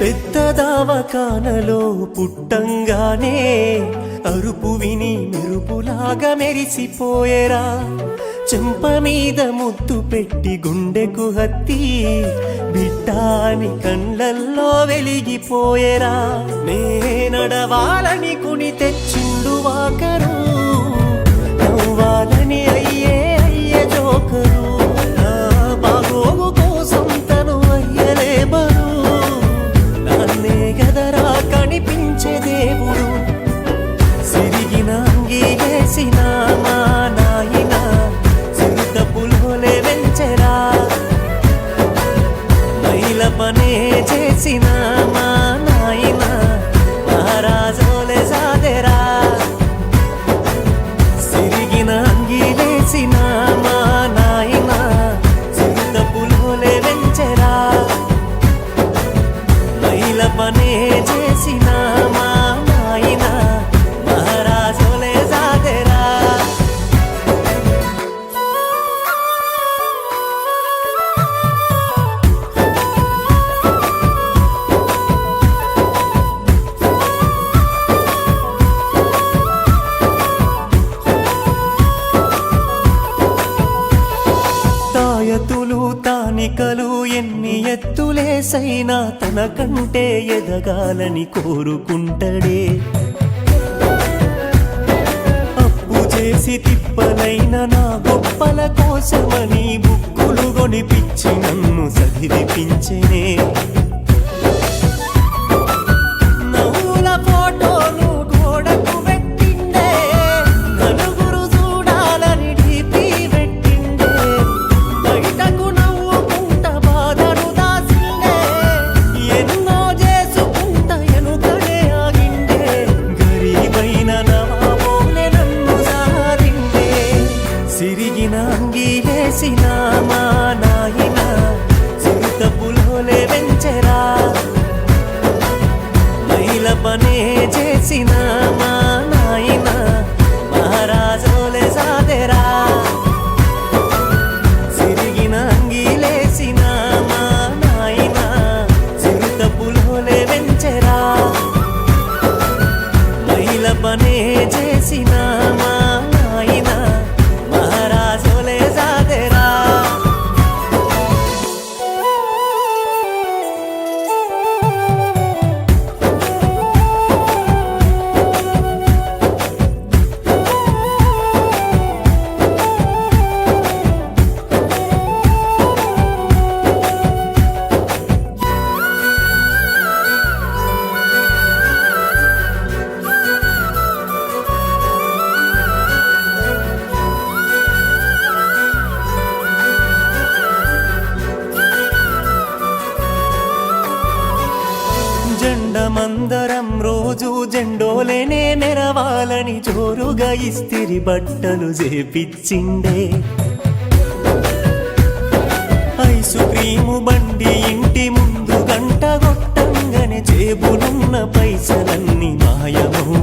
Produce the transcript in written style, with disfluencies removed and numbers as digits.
పెద్ద దావకానలో పుట్టంగానే అరుపు విని మెరుపులాగా మెరిసిపోయేరా. చెంప మీద ముద్దు పెట్టి గుండెకు హత్తి బిడ్డాని కళ్ళల్లో వెలిగిపోయేరా. నే నడవాలని కుని తెచ్చిండు వాకరు, నవ్వాలని అయ్యే జోకరు. నా బాగోగు కోసం తను అయ్యలే బరు, నాన్నే గదరా కనిపించే దేవుడు. సిరిగిన అంగి వేసిన మా నాయన సిరుత పులోలే వెంచెరా. మైల పనే చేసిన మా నాయన మహారాజోలే సాదెరా. సిరిగిన అంగి వేసిన మా నాయన సిరుత పులోలే వెంచెరా. మైల పనే చేసిన మా నాయన మహారాజోలే సాదెరా. తాయతులు తానికలు ఎన్ని ఎత్తులేసైనా తన కంటే ఎదగాలని కోరుకుంటడే. అప్పు చేసి తిప్పలైన నా గొప్పల కోసమని బుక్కులు కొనిపించి నన్ను చదివిపించెనే. నవ్వుల ఫోటోలు గోడకు పెట్టిండే, నలుగురు చూడాలని డీపీ పెట్టిండే. బయటకు నవ్వుకుంట బాధను దాసిండే, ఎన్నో చేసుకుంట ఎనుకనే ఆగిండే. గరీబైన నవాబోలే నన్ను సారిండే. సిరిగిన అంగి వేసిన మా నాయన సిరుత పులోలే వెంచెరా. మైల పనే చేసిన మా నాయన మహారాజోలే సాదెరా. సిరిగిన అంగిలేసిన మా నాయన సిరుత పులోలే వెంచెరా. మైల పనే చేసిన మా నాయన మహారాజోలే సాదెరా. జెండమందరం రోజు జెండోలేనే మెరవాలని జోరుగా ఇస్తిరి బట్టలు చేపిచ్చిండే. ఐసు క్రీము బండి ఇంటి ముందు గంట కొట్టంగానే జేబులున్న పైసలన్నీ మాయమూ